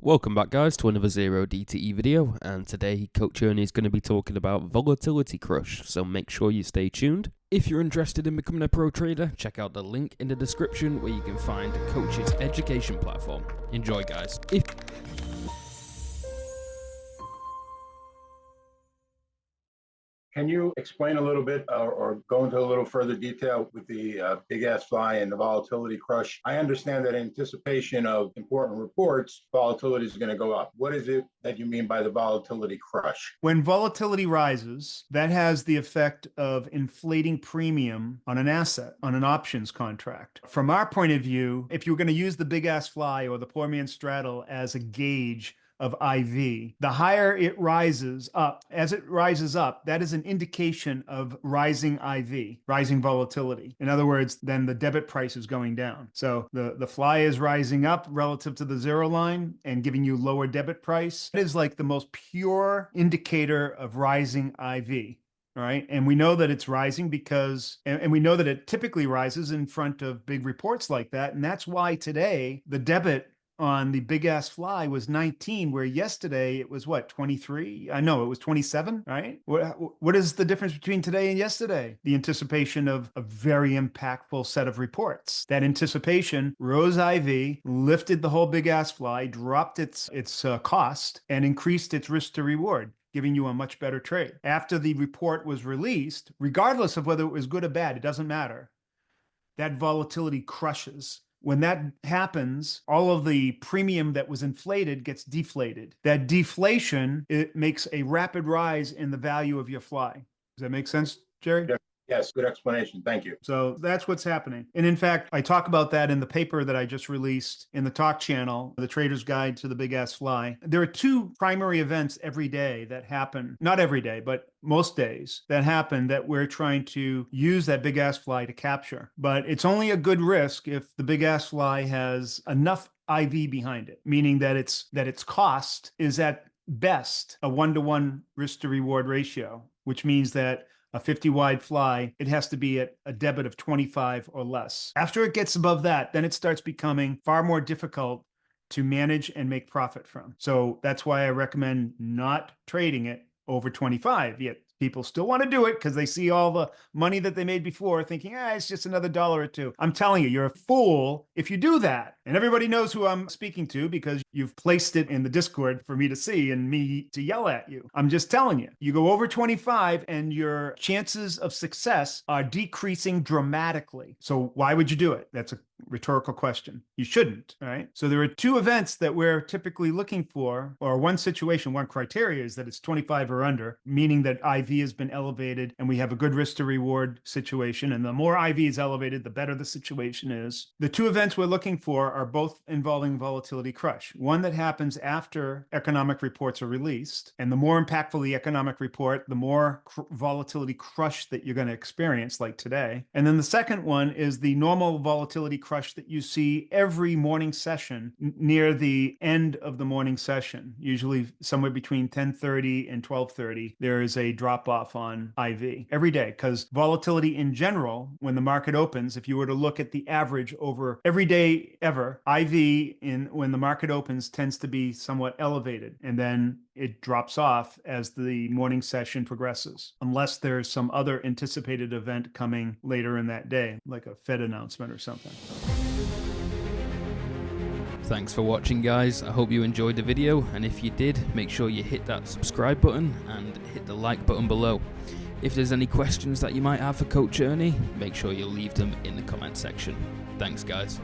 Welcome back guys to another Zero DTE video, and today Coach Ernie is going to be talking about Volatility Crush, so make sure you stay tuned. If you're interested in becoming a pro trader, check out the link in the description where you can find Coach's education platform. Enjoy guys. Can you explain a little bit or go into a little further detail with the big ass fly and the volatility crush? I understand that in anticipation of important reports, volatility is going to go up. What is it that you mean by the volatility crush? When volatility rises, that has the effect of inflating premium on an asset, on an options contract. From our point of view, if you're going to use the big ass fly or the poor man's straddle as a gauge of IV, the higher it rises up, as it rises up, that is an indication of rising IV, rising volatility. In other words, then the debit price is going down. So the fly is rising up relative to the zero line and giving you lower debit price. It is like the most pure indicator of rising IV. All right. And we know that it's rising because, and we know that it typically rises in front of big reports like that. And that's why today the debit on the big ass fly was 19, where yesterday it was what, 23? I know it was 27, right? What is the difference between today and yesterday? The anticipation of a very impactful set of reports. That anticipation rose IV, lifted the whole big ass fly, dropped its cost, and increased its risk to reward, giving you a much better trade. After the report was released, regardless of whether it was good or bad, it doesn't matter. That volatility crushes. When that happens, all of the premium that was inflated gets deflated. That deflation, it makes a rapid rise in the value of your fly. Does that make sense, Jerry? Yeah. Yes, good explanation. Thank you. So that's what's happening. And in fact, I talk about that in the paper that I just released in the talk channel, The Trader's Guide to the Big Ass Fly. There are two primary events every day that happen, not every day, but most days that happen that we're trying to use that big ass fly to capture. But it's only a good risk if the big ass fly has enough IV behind it, meaning that its cost is at best a 1-to-1 risk to reward ratio, which means that a 50 wide fly, it has to be at a debit of 25 or less. After it gets above that, then it starts becoming far more difficult to manage and make profit from. So that's why I recommend not trading it over 25 yet. People still want to do it because they see all the money that they made before thinking, it's just another $1 or $2. I'm telling you, you're a fool if you do that. And everybody knows who I'm speaking to because you've placed it in the Discord for me to see and me to yell at you. I'm just telling you, you go over 25 and your chances of success are decreasing dramatically. So why would you do it? That's a rhetorical question. You shouldn't, all right? So there are two events that we're typically looking for, or one situation, one criteria is that it's 25 or under, meaning that IV has been elevated and we have a good risk to reward situation. And the more IV is elevated, the better the situation is. The two events we're looking for are both involving volatility crush. One that happens after economic reports are released. And the more impactful the economic report, the more volatility crush that you're going to experience, like today. And then the second one is the normal volatility crush that you see every morning session near the end of the morning session, usually somewhere between 10:30 and 12:30. There is a drop off on IV every day because volatility in general, when the market opens, if you were to look at the average over every day ever, IV when the market opens tends to be somewhat elevated, and then it drops off as the morning session progresses, unless there's some other anticipated event coming later in that day, like a Fed announcement or something. Thanks for watching guys, I hope you enjoyed the video, and if you did, make sure you hit that subscribe button and hit the like button below. If there's any questions that you might have for Coach Ernie, make sure you leave them in the comment section. Thanks guys.